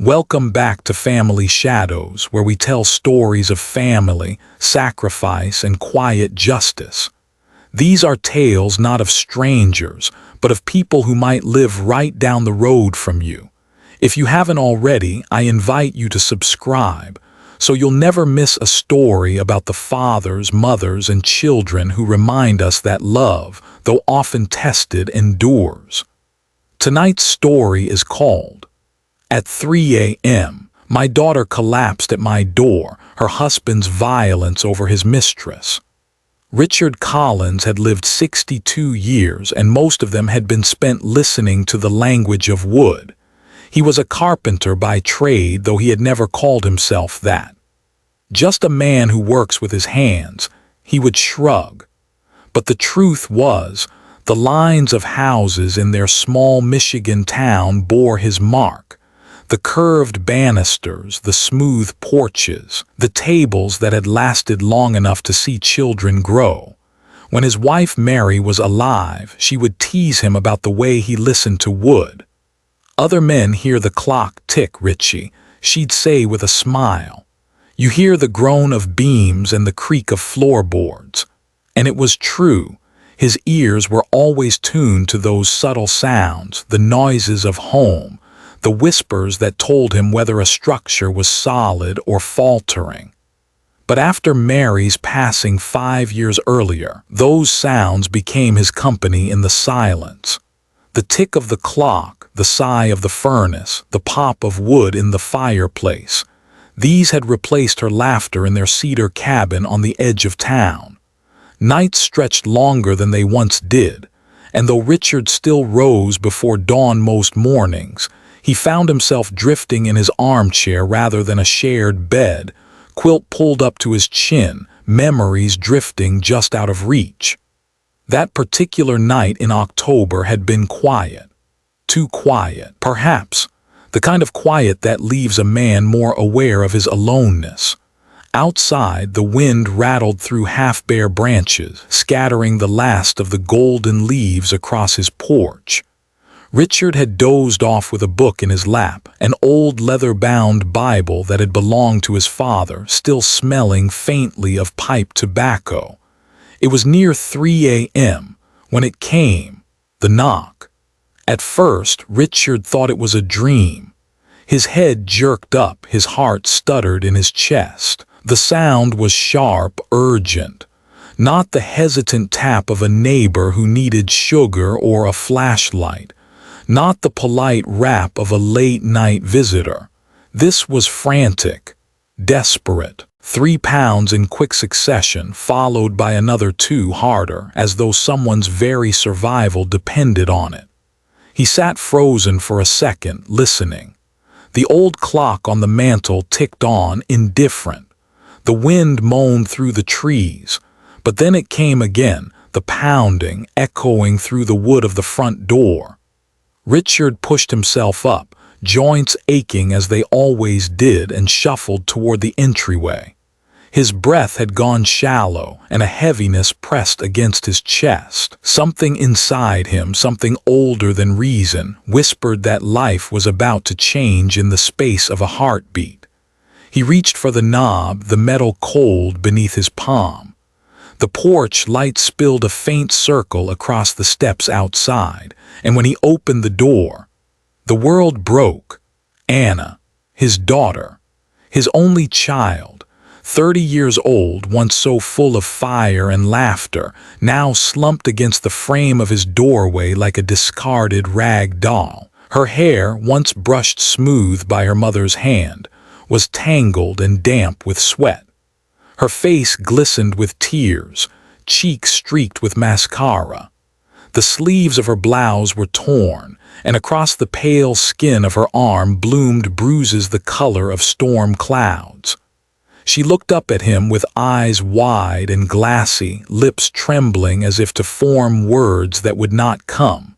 Welcome back to Family Shadows, where we tell stories of family, sacrifice, and quiet justice. These are tales not of strangers, but of people who might live right down the road from you. If you haven't already, I invite you to subscribe, so you'll never miss a story about the fathers, mothers, and children who remind us that love, though often tested, endures. Tonight's story is called At 3 a.m., my daughter collapsed at my door, her husband's violence over his mistress. Richard Collins had lived 62 years, and most of them had been spent listening to the language of wood. He was a carpenter by trade, though he had never called himself that. Just a man who works with his hands, he would shrug. But the truth was, the lines of houses in their small Michigan town bore his mark. The curved banisters, the smooth porches, the tables that had lasted long enough to see children grow. When his wife Mary was alive, she would tease him about the way he listened to wood. "Other men hear the clock tick, Richie," she'd say with a smile. "You hear the groan of beams and the creak of floorboards." And it was true. His ears were always tuned to those subtle sounds, the noises of home, the whispers that told him whether a structure was solid or faltering. But after Mary's passing 5 years earlier, those sounds became his company in the silence. The tick of the clock, the sigh of the furnace, the pop of wood in the fireplace. These had replaced her laughter in their cedar cabin on the edge of town. Nights stretched longer than they once did, and though Richard still rose before dawn most mornings, he found himself drifting in his armchair rather than a shared bed, quilt pulled up to his chin, memories drifting just out of reach. That particular night in October had been quiet. Too quiet, perhaps. The kind of quiet that leaves a man more aware of his aloneness. Outside, the wind rattled through half-bare branches, scattering the last of the golden leaves across his porch. Richard had dozed off with a book in his lap, an old leather-bound Bible that had belonged to his father, still smelling faintly of pipe tobacco. It was near 3 a.m. when it came, the knock. At first, Richard thought it was a dream. His head jerked up, his heart stuttered in his chest. The sound was sharp, urgent. Not the hesitant tap of a neighbor who needed sugar or a flashlight. Not the polite rap of a late-night visitor. This was frantic, desperate. 3 pounds in quick succession, followed by another 2 harder, as though someone's very survival depended on it. He sat frozen for a second, listening. The old clock on the mantel ticked on, indifferent. The wind moaned through the trees, but then it came again, the pounding, echoing through the wood of the front door. Richard pushed himself up, joints aching as they always did, and shuffled toward the entryway. His breath had gone shallow, and a heaviness pressed against his chest. Something inside him, something older than reason, whispered that life was about to change in the space of a heartbeat. He reached for the knob, the metal cold beneath his palm. The porch light spilled a faint circle across the steps outside, and when he opened the door, the world broke. Anna, his daughter, his only child, 30 years old, once so full of fire and laughter, now slumped against the frame of his doorway like a discarded rag doll. Her hair, once brushed smooth by her mother's hand, was tangled and damp with sweat. Her face glistened with tears, cheeks streaked with mascara. The sleeves of her blouse were torn, and across the pale skin of her arm bloomed bruises the color of storm clouds. She looked up at him with eyes wide and glassy, lips trembling as if to form words that would not come.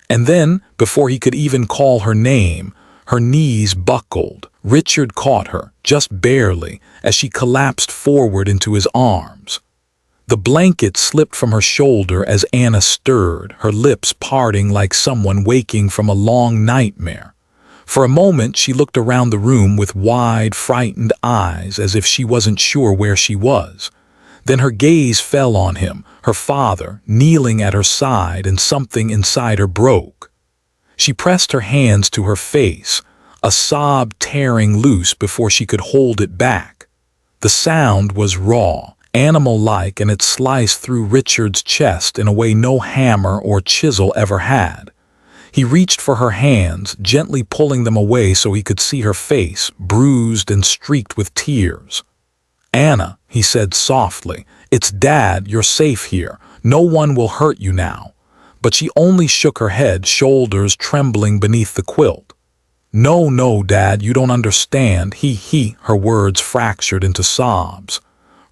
And then, before he could even call her name, her knees buckled. Richard caught her, just barely, as she collapsed forward into his arms. The blanket slipped from her shoulder as Anna stirred, her lips parting like someone waking from a long nightmare. For a moment she looked around the room with wide, frightened eyes as if she wasn't sure where she was. Then her gaze fell on him, her father, kneeling at her side, and something inside her broke. She pressed her hands to her face, a sob tearing loose before she could hold it back. The sound was raw, animal-like, and it sliced through Richard's chest in a way no hammer or chisel ever had. He reached for her hands, gently pulling them away so he could see her face, bruised and streaked with tears. "Anna," he said softly, "it's Dad, you're safe here. No one will hurt you now." But she only shook her head, shoulders trembling beneath the quilt. "No, no, Dad, you don't understand. Her words fractured into sobs.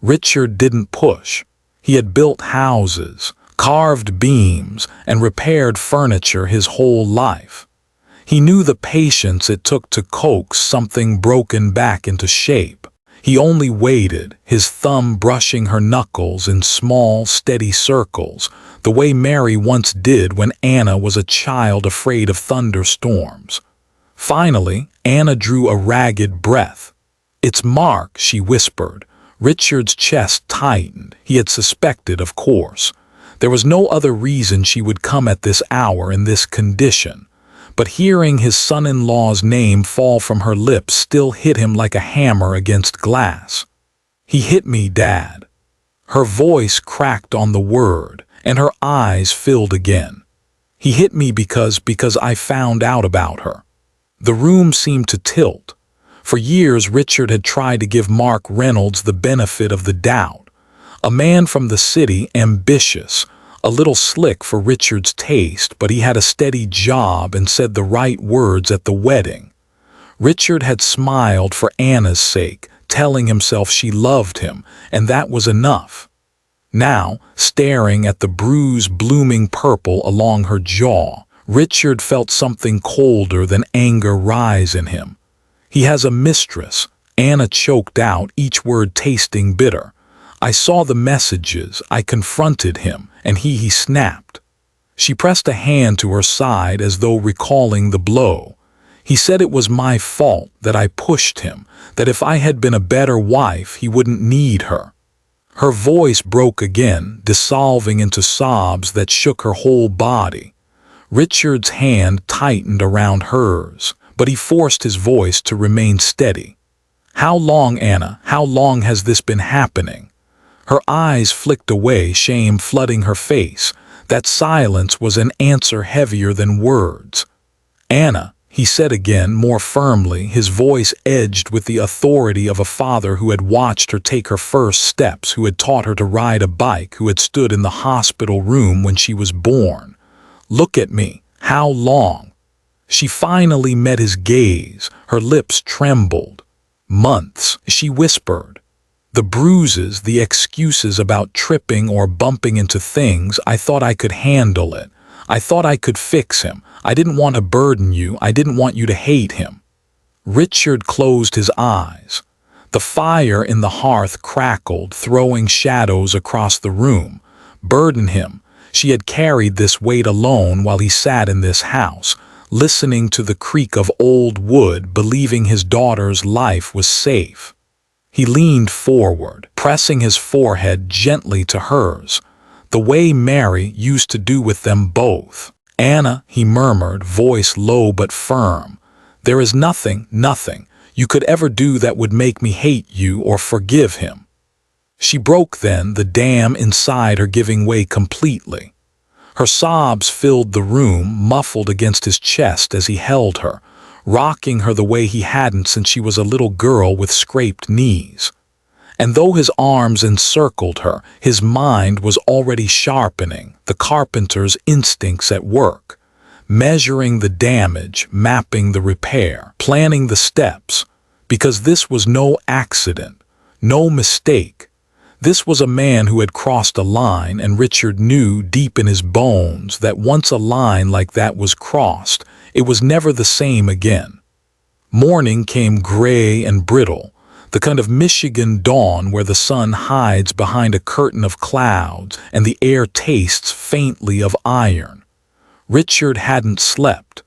Richard didn't push. He had built houses, carved beams, and repaired furniture his whole life. He knew the patience it took to coax something broken back into shape. He only waited, his thumb brushing her knuckles in small, steady circles, the way Mary once did when Anna was a child afraid of thunderstorms. Finally, Anna drew a ragged breath. "It's Mark," she whispered. Richard's chest tightened. He had suspected, of course. There was no other reason she would come at this hour in this condition. But hearing his son-in-law's name fall from her lips still hit him like a hammer against glass. "He hit me, Dad." Her voice cracked on the word, and her eyes filled again. "He hit me because I found out about her." The room seemed to tilt. For years Richard had tried to give Mark Reynolds the benefit of the doubt. A man from the city, ambitious, a little slick for Richard's taste, but he had a steady job and said the right words at the wedding. Richard had smiled for Anna's sake, telling himself she loved him, and that was enough. Now, staring at the bruise blooming purple along her jaw, Richard felt something colder than anger rise in him. "He has a mistress," Anna choked out, each word tasting bitter. "I saw the messages, I confronted him, and he snapped." She pressed a hand to her side as though recalling the blow. "He said it was my fault, that I pushed him, that if I had been a better wife he wouldn't need her." Her voice broke again, dissolving into sobs that shook her whole body. Richard's hand tightened around hers, but he forced his voice to remain steady. "How long, Anna? How long has this been happening?" Her eyes flicked away, shame flooding her face. That silence was an answer heavier than words. "Anna," he said again, more firmly, his voice edged with the authority of a father who had watched her take her first steps, who had taught her to ride a bike, who had stood in the hospital room when she was born. "Look at me. How long?" She finally met his gaze. Her lips trembled. "Months," she whispered. "The bruises, the excuses about tripping or bumping into things, I thought I could handle it. I thought I could fix him. I didn't want to burden you. I didn't want you to hate him." Richard closed his eyes. The fire in the hearth crackled, throwing shadows across the room. Burden him. She had carried this weight alone while he sat in this house, listening to the creak of old wood, believing his daughter's life was safe. He leaned forward, pressing his forehead gently to hers, the way Mary used to do with them both. "Anna," he murmured, voice low but firm, "there is nothing you could ever do that would make me hate you or forgive him." She broke then, the dam inside her giving way completely. Her sobs filled the room, muffled against his chest as he held her, rocking her the way he hadn't since she was a little girl with scraped knees. And though his arms encircled her, his mind was already sharpening, the carpenter's instincts at work, measuring the damage, mapping the repair, planning the steps, because this was no accident, no mistake. This was a man who had crossed a line, and Richard knew deep in his bones that once a line like that was crossed, it was never the same again. Morning came gray and brittle, the kind of Michigan dawn where the sun hides behind a curtain of clouds and the air tastes faintly of iron. Richard hadn't slept.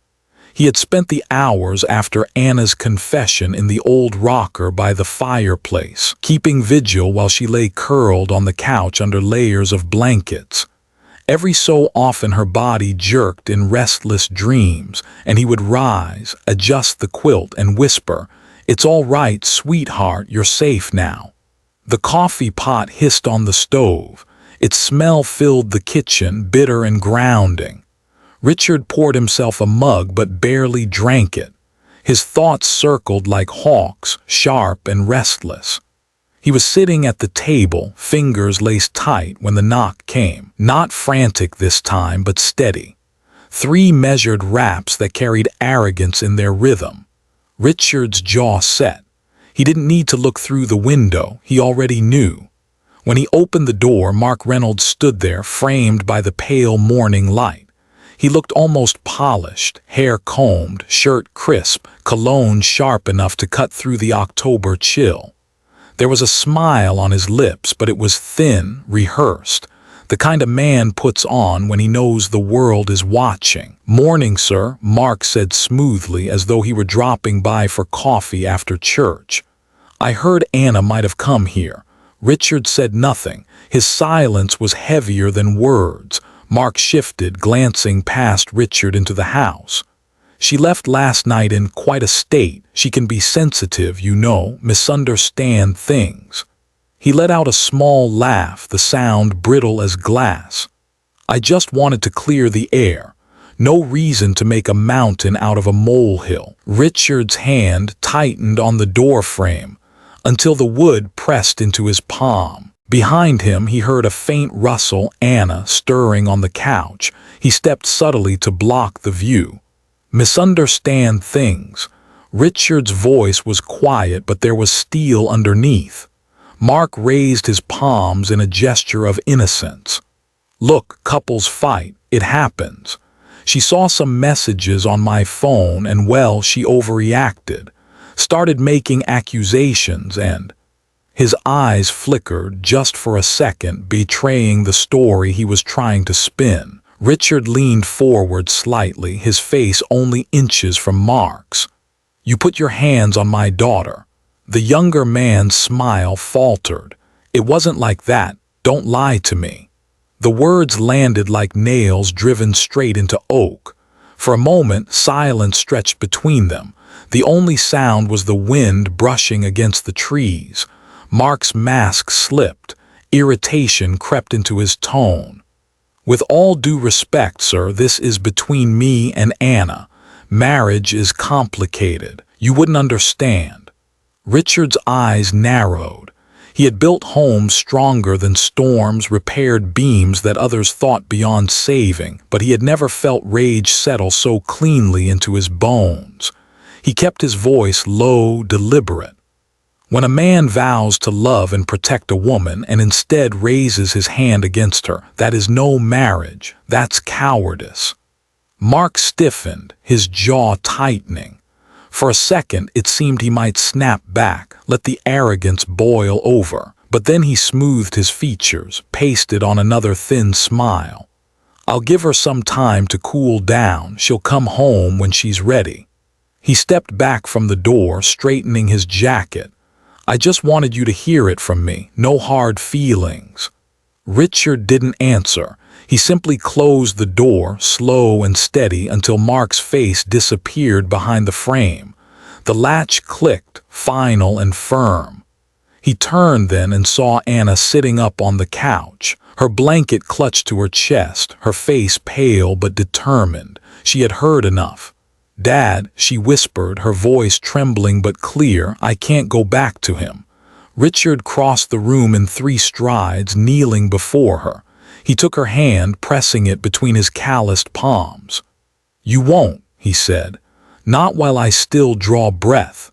He had spent the hours after Anna's confession in the old rocker by the fireplace, keeping vigil while she lay curled on the couch under layers of blankets. Every so often her body jerked in restless dreams, and he would rise, adjust the quilt, and whisper, "It's all right, sweetheart, you're safe now." The coffee pot hissed on the stove. Its smell filled the kitchen, bitter and grounding. Richard poured himself a mug but barely drank it. His thoughts circled like hawks, sharp and restless. He was sitting at the table, fingers laced tight, when the knock came. Not frantic this time, but steady. 3 measured raps that carried arrogance in their rhythm. Richard's jaw set. He didn't need to look through the window, he already knew. When he opened the door, Mark Reynolds stood there, framed by the pale morning light. He looked almost polished, hair combed, shirt crisp, cologne sharp enough to cut through the October chill. There was a smile on his lips, but it was thin, rehearsed, the kind a man puts on when he knows the world is watching. "Morning, sir," Mark said smoothly, as though he were dropping by for coffee after church. "I heard Anna might have come here." Richard said nothing. His silence was heavier than words. Mark shifted, glancing past Richard into the house. "She left last night in quite a state. She can be sensitive, you know, misunderstand things." He let out a small laugh, the sound brittle as glass. "I just wanted to clear the air. No reason to make a mountain out of a molehill." Richard's hand tightened on the door frame until the wood pressed into his palm. Behind him, he heard a faint rustle, Anna stirring on the couch. He stepped subtly to block the view. "Misunderstand things." Richard's voice was quiet, but there was steel underneath. Mark raised his palms in a gesture of innocence. "Look, couples fight. It happens. She saw some messages on my phone and, well, she overreacted. Started making accusations and—" His eyes flickered just for a second, betraying the story he was trying to spin. Richard leaned forward slightly, his face only inches from Mark's. "You put your hands on my daughter." The younger man's smile faltered. "It wasn't like that. Don't lie to me." The words landed like nails driven straight into oak. For a moment, silence stretched between them. The only sound was the wind brushing against the trees. Mark's mask slipped. Irritation crept into his tone. "With all due respect, sir, this is between me and Anna. Marriage is complicated. You wouldn't understand." Richard's eyes narrowed. He had built homes stronger than storms, repaired beams that others thought beyond saving, but he had never felt rage settle so cleanly into his bones. He kept his voice low, deliberate. "When a man vows to love and protect a woman and instead raises his hand against her, that is no marriage. That's cowardice." Mark stiffened, his jaw tightening. For a second, it seemed he might snap back, let the arrogance boil over. But then he smoothed his features, pasted on another thin smile. "I'll give her some time to cool down. She'll come home when she's ready." He stepped back from the door, straightening his jacket. "I just wanted you to hear it from me. No hard feelings." Richard didn't answer. He simply closed the door, slow and steady, until Mark's face disappeared behind the frame. The latch clicked, final and firm. He turned then and saw Anna sitting up on the couch, her blanket clutched to her chest, her face pale but determined. She had heard enough. "Dad," she whispered, her voice trembling but clear, "I can't go back to him." Richard crossed the room in 3 strides, kneeling before her. He took her hand, pressing it between his calloused palms. "You won't," he said. "Not while I still draw breath."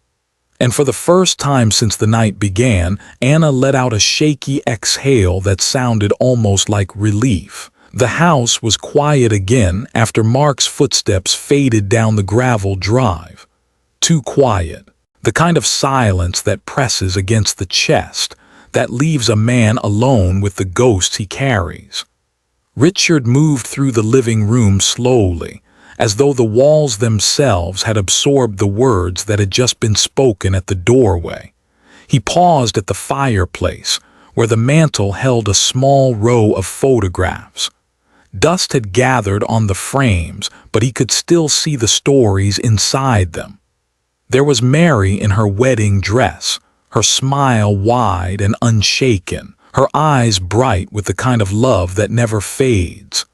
And for the first time since the night began, Anna let out a shaky exhale that sounded almost like relief. The house was quiet again after Mark's footsteps faded down the gravel drive. Too quiet. The kind of silence that presses against the chest, that leaves a man alone with the ghosts he carries. Richard moved through the living room slowly. as though the walls themselves had absorbed the words that had just been spoken at the doorway. He paused at the fireplace, where the mantel held a small row of photographs. Dust had gathered on the frames, but he could still see the stories inside them. There was Mary in her wedding dress, her smile wide and unshaken, her eyes bright with the kind of love that never fades.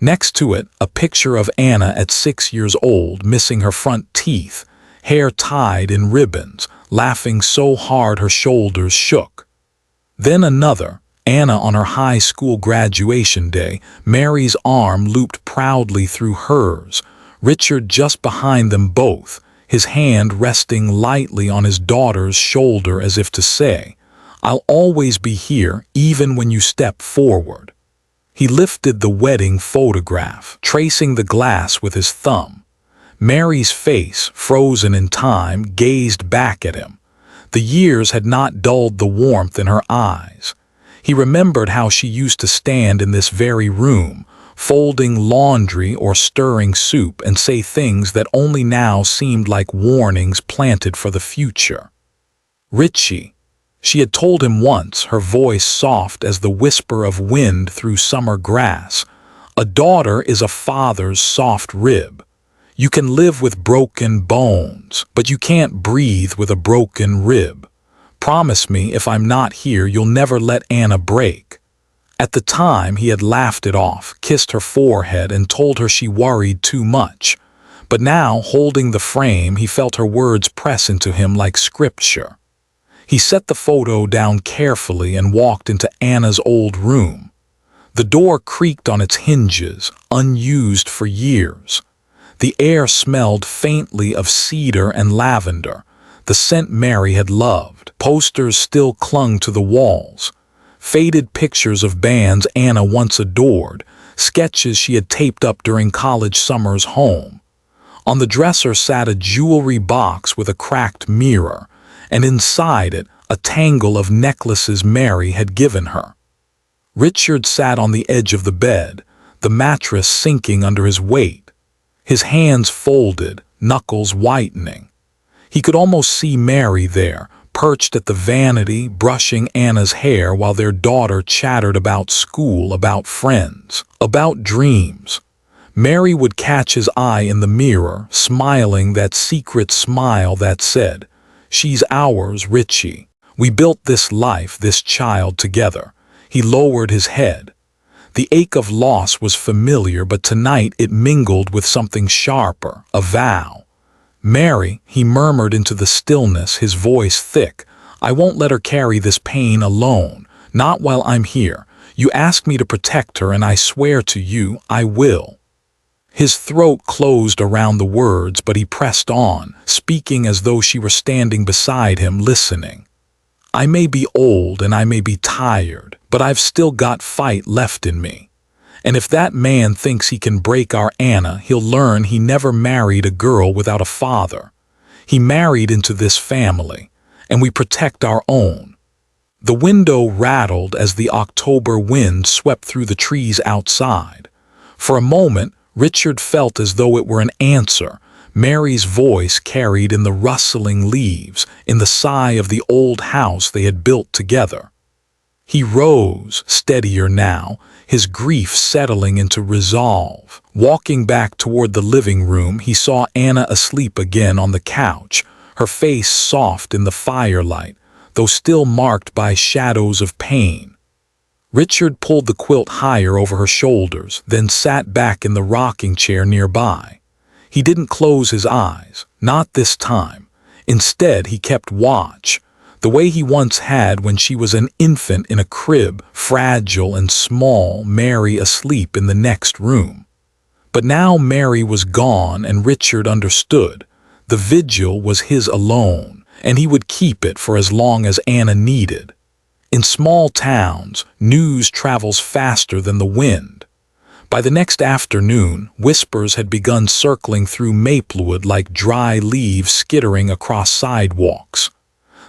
Next to it, a picture of Anna at 6 years old, missing her front teeth, hair tied in ribbons, laughing so hard her shoulders shook. Then another, Anna on her high school graduation day, Mary's arm looped proudly through hers, Richard just behind them both, his hand resting lightly on his daughter's shoulder as if to say, "I'll always be here even when you step forward." He lifted the wedding photograph, tracing the glass with his thumb. Mary's face, frozen in time, gazed back at him. The years had not dulled the warmth in her eyes. He remembered how she used to stand in this very room, folding laundry or stirring soup, and say things that only now seemed like warnings planted for the future. "Richie," she had told him once, her voice soft as the whisper of wind through summer grass, "a daughter is a father's soft rib. You can live with broken bones, but you can't breathe with a broken rib. Promise me if I'm not here you'll never let Anna break." At the time he had laughed it off, kissed her forehead, and told her she worried too much. But now, holding the frame, he felt her words press into him like scripture. He set the photo down carefully and walked into Anna's old room. The door creaked on its hinges, unused for years. The air smelled faintly of cedar and lavender, the scent Mary had loved. Posters still clung to the walls. Faded pictures of bands Anna once adored, sketches she had taped up during college summers home. On the dresser sat a jewelry box with a cracked mirror, and inside it a tangle of necklaces Mary had given her. Richard sat on the edge of the bed, the mattress sinking under his weight. His hands folded, knuckles whitening. He could almost see Mary there, perched at the vanity, brushing Anna's hair while their daughter chattered about school, about friends, about dreams. Mary would catch his eye in the mirror, smiling that secret smile that said, "She's ours, Richie. We built this life, this child together." He lowered his head. The ache of loss was familiar, but tonight it mingled with something sharper, a vow. "Mary," he murmured into the stillness, his voice thick, "I won't let her carry this pain alone, not while I'm here. You asked me to protect her, and I swear to you, I will." His throat closed around the words, but he pressed on, speaking as though she were standing beside him, listening. "I may be old and I may be tired, but I've still got fight left in me. And if that man thinks he can break our Anna, he'll learn he never married a girl without a father. He married into this family, and we protect our own." The window rattled as the October wind swept through the trees outside. For a moment, Richard felt as though it were an answer, Mary's voice carried in the rustling leaves, in the sigh of the old house they had built together. He rose, steadier now, his grief settling into resolve. Walking back toward the living room, he saw Anna asleep again on the couch, her face soft in the firelight, though still marked by shadows of pain. Richard pulled the quilt higher over her shoulders, then sat back in the rocking chair nearby. He didn't close his eyes, not this time. Instead, he kept watch, the way he once had when she was an infant in a crib, fragile and small, Mary asleep in the next room. But now Mary was gone, and Richard understood. The vigil was his alone, and he would keep it for as long as Anna needed. In small towns, news travels faster than the wind. By the next afternoon, whispers had begun circling through Maplewood like dry leaves skittering across sidewalks.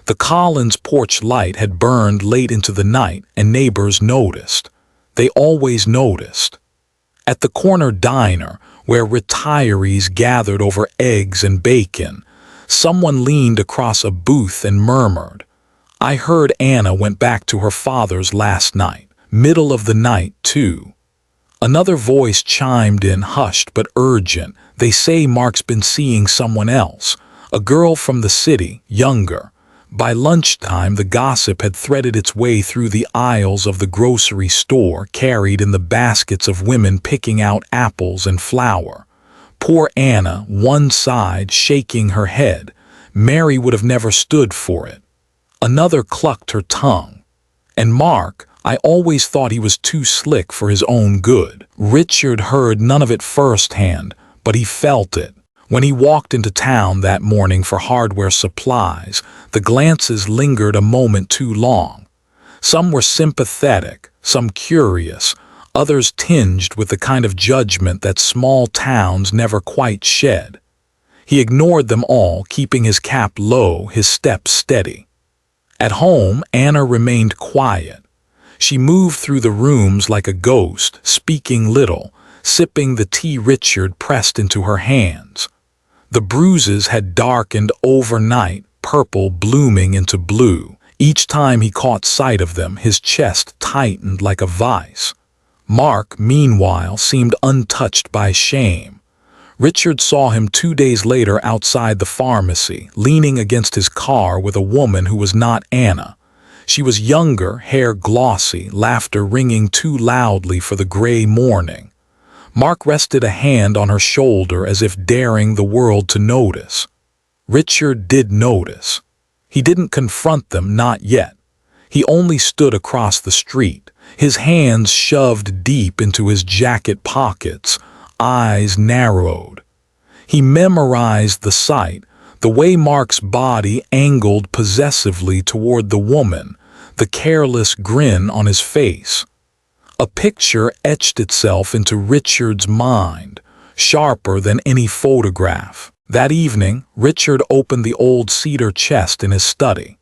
The Collins porch light had burned late into the night, and neighbors noticed. They always noticed. At the corner diner, where retirees gathered over eggs and bacon. Someone leaned across a booth and murmured, "I heard Anna went back to her father's last night. Middle of the night, too." Another voice chimed in, hushed but urgent. "They say Mark's been seeing someone else. A girl from the city, younger." By lunchtime, the gossip had threaded its way through the aisles of the grocery store, carried in the baskets of women picking out apples and flour. Poor Anna, one sighed, shaking her head. Mary would have never stood for it. Another clucked her tongue. "And Mark, I always thought he was too slick for his own good." Richard heard none of it firsthand, but he felt it. When he walked into town that morning for hardware supplies, the glances lingered a moment too long. Some were sympathetic, some curious, others tinged with the kind of judgment that small towns never quite shed. He ignored them all, keeping his cap low, his steps steady. At home, Anna remained quiet. She moved through the rooms like a ghost, speaking little, sipping the tea Richard pressed into her hands. The bruises had darkened overnight, purple blooming into blue. Each time he caught sight of them, his chest tightened like a vice. Mark, meanwhile, seemed untouched by shame. Richard saw him 2 days later outside the pharmacy, leaning against his car with a woman who was not Anna. She was younger, hair glossy, laughter ringing too loudly for the gray morning. Mark rested a hand on her shoulder as if daring the world to notice. Richard did notice. He didn't confront them, not yet. He only stood across the street, his hands shoved deep into his jacket pockets, eyes narrowed. He memorized the sight, the way Mark's body angled possessively toward the woman, the careless grin on his face. A picture etched itself into Richard's mind, sharper than any photograph. That evening, Richard opened the old cedar chest in his study.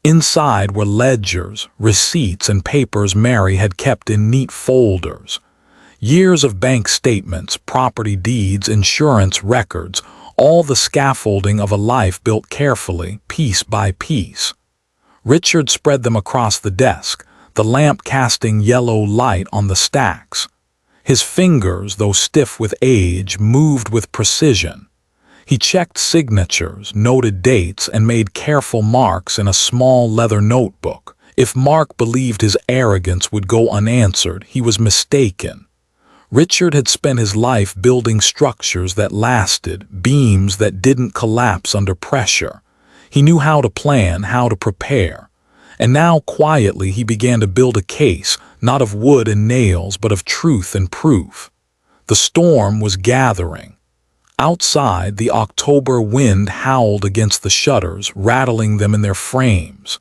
Inside were ledgers, receipts, and papers Mary had kept in neat folders. Years of bank statements, property deeds, insurance records, all the scaffolding of a life built carefully, piece by piece. Richard spread them across the desk, the lamp casting yellow light on the stacks. His fingers, though stiff with age, moved with precision. He checked signatures, noted dates, and made careful marks in a small leather notebook. If Mark believed his arrogance would go unanswered, he was mistaken. Richard had spent his life building structures that lasted, beams that didn't collapse under pressure. He knew how to plan, how to prepare. And now, quietly, he began to build a case, not of wood and nails, but of truth and proof. The storm was gathering. Outside, the October wind howled against the shutters, rattling them in their frames.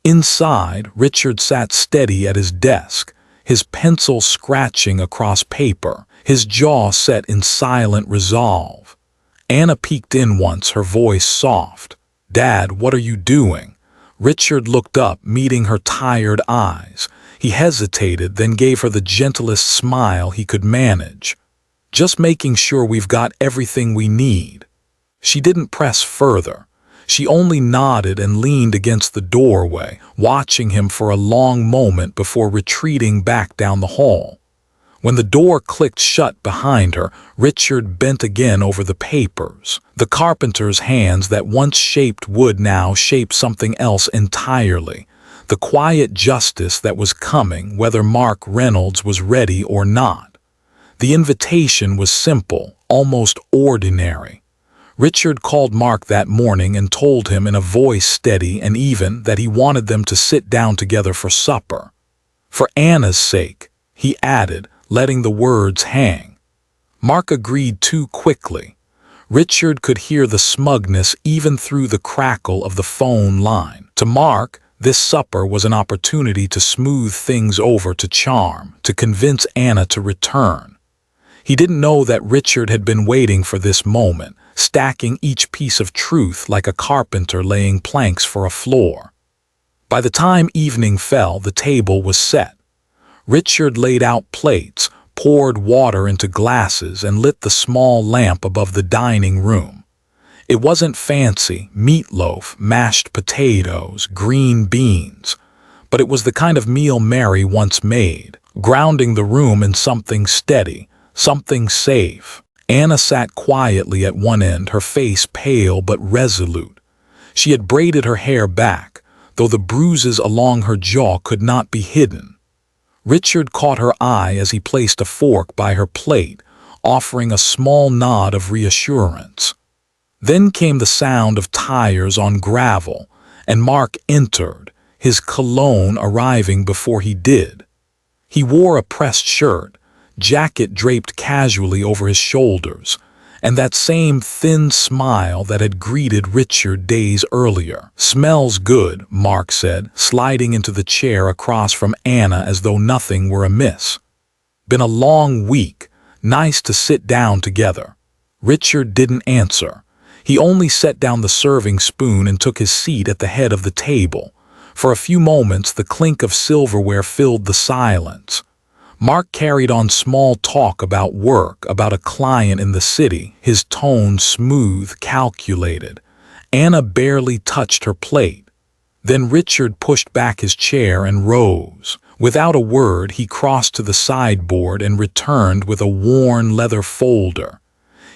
Inside, Richard sat steady at his desk, his pencil scratching across paper, his jaw set in silent resolve. Anna peeked in once, her voice soft. "Dad, what are you doing?" Richard looked up, meeting her tired eyes. He hesitated, then gave her the gentlest smile he could manage. "Just making sure we've got everything we need." She didn't press further. She only nodded and leaned against the doorway, watching him for a long moment before retreating back down the hall. When the door clicked shut behind her, Richard bent again over the papers. The carpenter's hands that once shaped wood now shaped something else entirely. The quiet justice that was coming, whether Mark Reynolds was ready or not. The invitation was simple, almost ordinary. Richard called Mark that morning and told him in a voice steady and even that he wanted them to sit down together for supper. For Anna's sake, he added, letting the words hang. Mark agreed too quickly. Richard could hear the smugness even through the crackle of the phone line. To Mark, this supper was an opportunity to smooth things over, to charm, to convince Anna to return. He didn't know that Richard had been waiting for this moment, stacking each piece of truth like a carpenter laying planks for a floor. By the time evening fell, the table was set. Richard laid out plates, poured water into glasses, and lit the small lamp above the dining room. It wasn't fancy, meatloaf, mashed potatoes, green beans, but it was the kind of meal Mary once made, grounding the room in something steady, something safe. Anna sat quietly at one end, her face pale but resolute. She had braided her hair back, though the bruises along her jaw could not be hidden. Richard caught her eye as he placed a fork by her plate, offering a small nod of reassurance. Then came the sound of tires on gravel, and Mark entered, his cologne arriving before he did. He wore a pressed shirt, jacket draped casually over his shoulders, and that same thin smile that had greeted Richard days earlier. "Smells good," Mark said, sliding into the chair across from Anna as though nothing were amiss. "Been a long week. Nice to sit down together." Richard didn't answer. He only set down the serving spoon and took his seat at the head of the table. For a few moments, the clink of silverware filled the silence. Mark carried on small talk about work, about a client in the city, his tone smooth, calculated. Anna barely touched her plate. Then Richard pushed back his chair and rose. Without a word, he crossed to the sideboard and returned with a worn leather folder.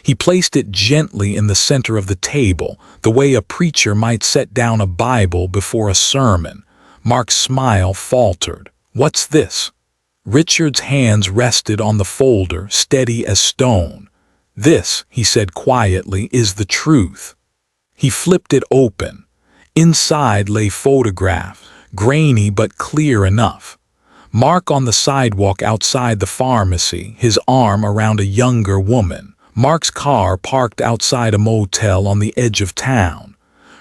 He placed it gently in the center of the table, the way a preacher might set down a Bible before a sermon. Mark's smile faltered. "What's this?" Richard's hands rested on the folder, steady as stone. "This," he said quietly, "is the truth." He flipped it open. Inside lay photographs, grainy but clear enough. Mark on the sidewalk outside the pharmacy, his arm around a younger woman. Mark's car parked outside a motel on the edge of town.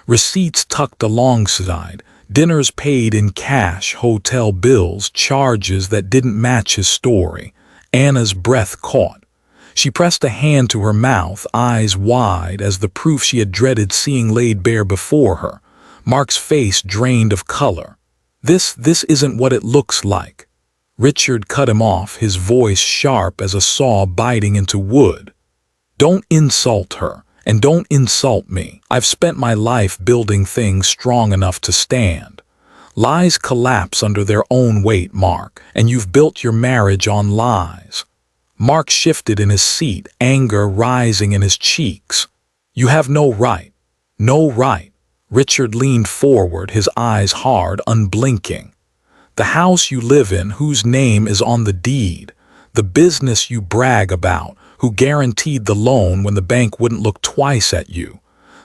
Receipts tucked alongside. Dinners paid in cash, hotel bills, charges that didn't match his story. Anna's breath caught. She pressed a hand to her mouth, eyes wide, as the proof she had dreaded seeing laid bare before her. Mark's face drained of color. This isn't what it looks like." Richard cut him off, his voice sharp as a saw biting into wood. "Don't insult her. And don't insult me. I've spent my life building things strong enough to stand. Lies collapse under their own weight, Mark, and you've built your marriage on lies." Mark shifted in his seat, anger rising in his cheeks. "You have no right. No right." Richard leaned forward, his eyes hard, unblinking. "The house you live in, whose name is on the deed, the business you brag about, who guaranteed the loan when the bank wouldn't look twice at you,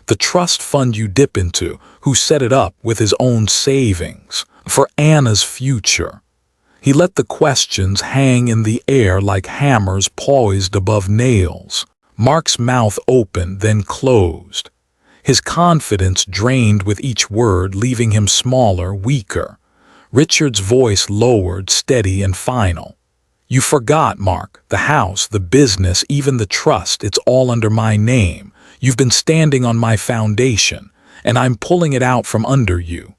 the trust fund you dip into, who set it up with his own savings, for Anna's future." He let the questions hang in the air like hammers poised above nails. Mark's mouth opened, then closed. His confidence drained with each word, leaving him smaller, weaker. Richard's voice lowered, steady and final. "You forgot, Mark. The house, the business, even the trust, it's all under my name. You've been standing on my foundation, and I'm pulling it out from under you."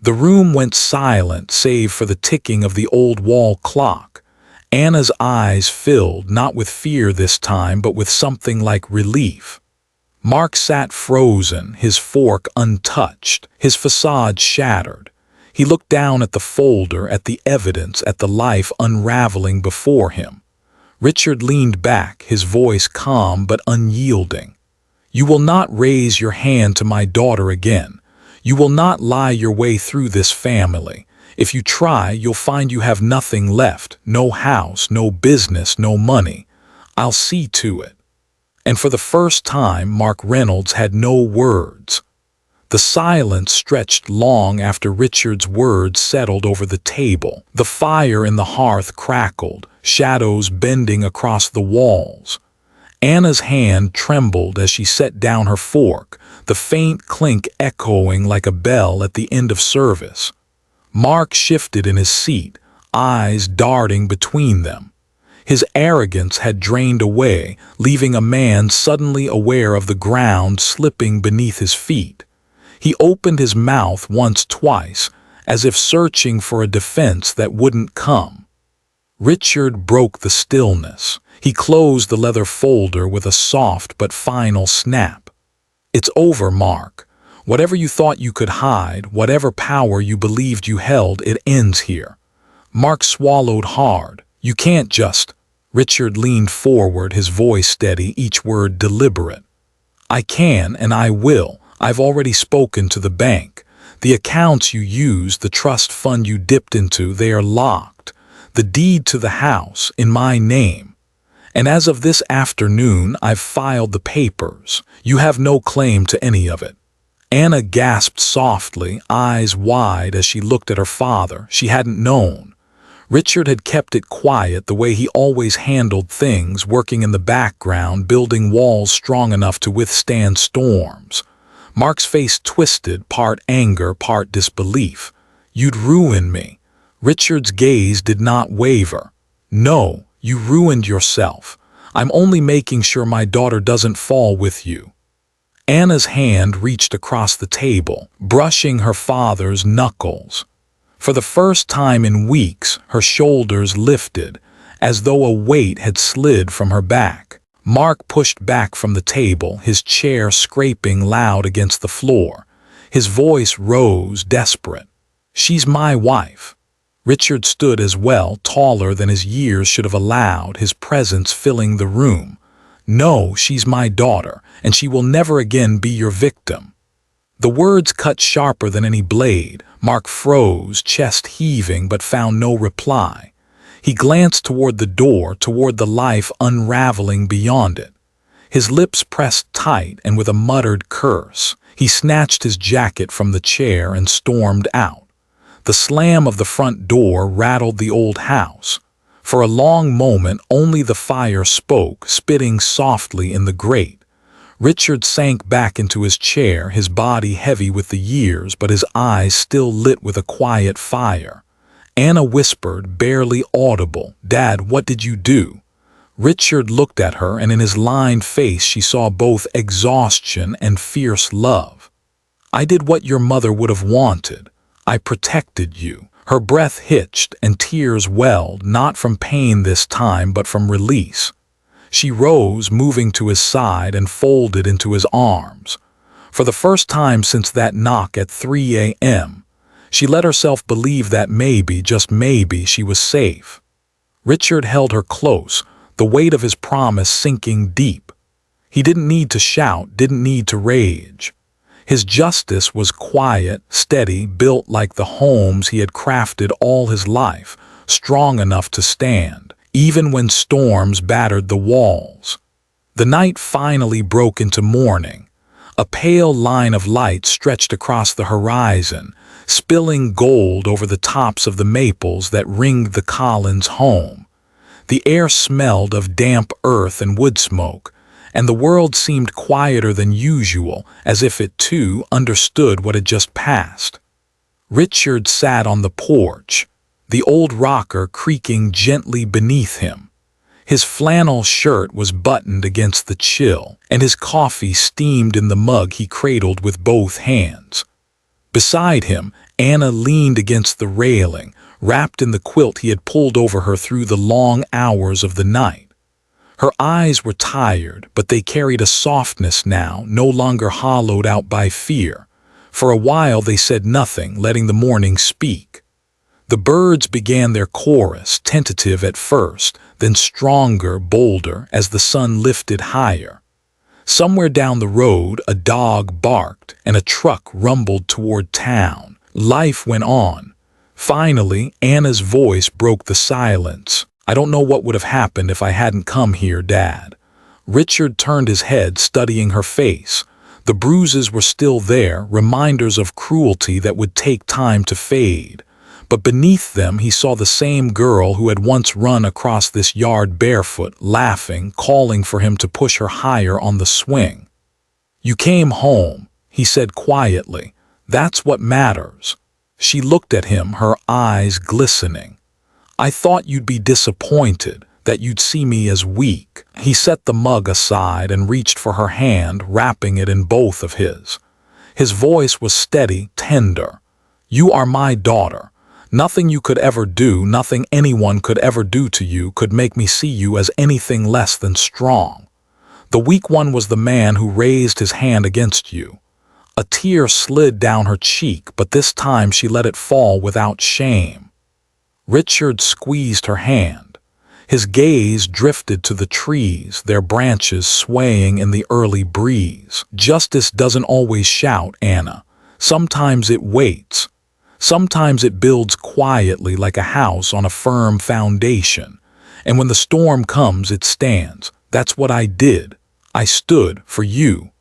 The room went silent, save for the ticking of the old wall clock. Anna's eyes filled, not with fear this time, but with something like relief. Mark sat frozen, his fork untouched, his facade shattered. He looked down at the folder, at the evidence, at the life unraveling before him. Richard leaned back, his voice calm but unyielding. "You will not raise your hand to my daughter again. You will not lie your way through this family. If you try, you'll find you have nothing left, no house, no business, no money. I'll see to it." And for the first time, Mark Reynolds had no words. The silence stretched long after Richard's words settled over the table. The fire in the hearth crackled, shadows bending across the walls. Anna's hand trembled as she set down her fork, the faint clink echoing like a bell at the end of service. Mark shifted in his seat, eyes darting between them. His arrogance had drained away, leaving a man suddenly aware of the ground slipping beneath his feet. He opened his mouth once, twice, as if searching for a defense that wouldn't come. Richard broke the stillness. He closed the leather folder with a soft but final snap. It's over, Mark. Whatever you thought you could hide, whatever power you believed you held, it ends here. Mark swallowed hard. You can't just... Richard leaned forward, his voice steady, each word deliberate. I can and I will. I've already spoken to the bank. The accounts you used, the trust fund you dipped into, they are locked. The deed to the house, in my name. And as of this afternoon, I've filed the papers. You have no claim to any of it. Anna gasped softly, eyes wide as she looked at her father. She hadn't known. Richard had kept it quiet the way he always handled things, working in the background, building walls strong enough to withstand storms. Mark's face twisted, part anger, part disbelief. You'd ruin me. Richard's gaze did not waver. No, you ruined yourself. I'm only making sure my daughter doesn't fall with you. Anna's hand reached across the table, brushing her father's knuckles. For the first time in weeks, her shoulders lifted, as though a weight had slid from her back. Mark pushed back from the table, his chair scraping loud against the floor. His voice rose, desperate. She's my wife. Richard stood as well, taller than his years should have allowed, his presence filling the room. No, she's my daughter, and she will never again be your victim. The words cut sharper than any blade. Mark froze, chest heaving, but found no reply. He glanced toward the door, toward the life unraveling beyond it. His lips pressed tight, and with a muttered curse, he snatched his jacket from the chair and stormed out. The slam of the front door rattled the old house. For a long moment, only the fire spoke, spitting softly in the grate. Richard sank back into his chair, his body heavy with the years, but his eyes still lit with a quiet fire. Anna whispered, barely audible, "Dad, what did you do?" Richard looked at her, and in his lined face she saw both exhaustion and fierce love. "I did what your mother would have wanted. I protected you." Her breath hitched, and tears welled, not from pain this time, but from release. She rose, moving to his side, and folded into his arms. For the first time since that knock at 3 a.m., she let herself believe that maybe, just maybe, she was safe. Richard held her close, the weight of his promise sinking deep. He didn't need to shout, didn't need to rage. His justice was quiet, steady, built like the homes he had crafted all his life, strong enough to stand, even when storms battered the walls. The night finally broke into morning. A pale line of light stretched across the horizon, spilling gold over the tops of the maples that ringed the Collins home. The air smelled of damp earth and wood smoke, and the world seemed quieter than usual, as if it too understood what had just passed. Richard sat on the porch, the old rocker creaking gently beneath him. His flannel shirt was buttoned against the chill, and his coffee steamed in the mug he cradled with both hands. Beside him, Anna leaned against the railing, wrapped in the quilt he had pulled over her through the long hours of the night. Her eyes were tired, but they carried a softness now, no longer hollowed out by fear. For a while they said nothing, letting the morning speak. The birds began their chorus, tentative at first, then stronger, bolder, as the sun lifted higher. Somewhere down the road, a dog barked, and a truck rumbled toward town. Life went on. Finally, Anna's voice broke the silence. "I don't know what would have happened if I hadn't come here, Dad." Richard turned his head, studying her face. The bruises were still there, reminders of cruelty that would take time to fade. But beneath them he saw the same girl who had once run across this yard barefoot, laughing, calling for him to push her higher on the swing. "You came home," he said quietly. "That's what matters." She looked at him, her eyes glistening. "I thought you'd be disappointed, that you'd see me as weak." He set the mug aside and reached for her hand, wrapping it in both of his. His voice was steady, tender. "You are my daughter. Nothing you could ever do, nothing anyone could ever do to you could make me see you as anything less than strong. The weak one was the man who raised his hand against you. A tear slid down her cheek, but this time she let it fall without shame. Richard squeezed her hand. His gaze drifted to the trees, their branches swaying in the early breeze. Justice doesn't always shout, Anna. Sometimes it waits. Sometimes it builds quietly like a house on a firm foundation. And when the storm comes, it stands. That's what I did. I stood for you.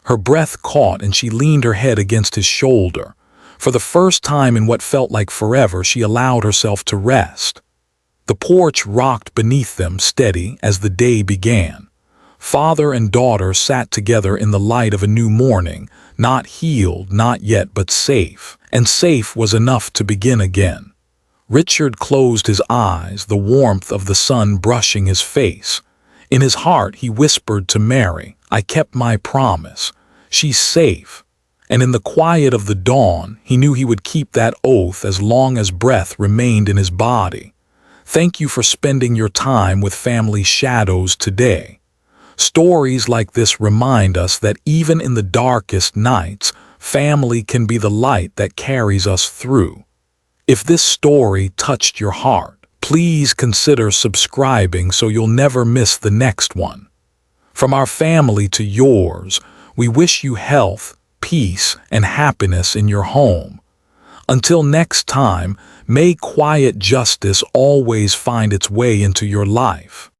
Her breath caught and she leaned her head against his shoulder. For the first time in what felt like forever, she allowed herself to rest. The porch rocked beneath them, steady as the day began. Father and daughter sat together in the light of a new morning, not healed, not yet, but safe. And safe was enough to begin again. Richard closed his eyes, the warmth of the sun brushing his face. In his heart, he whispered to Mary, I kept my promise. She's safe. And in the quiet of the dawn, he knew he would keep that oath as long as breath remained in his body. Thank you for spending your time with Family Shadows today. Stories like this remind us that even in the darkest nights, family can be the light that carries us through. If this story touched your heart, please consider subscribing so you'll never miss the next one. From our family to yours, we wish you health, peace, and happiness in your home. Until next time, may quiet justice always find its way into your life.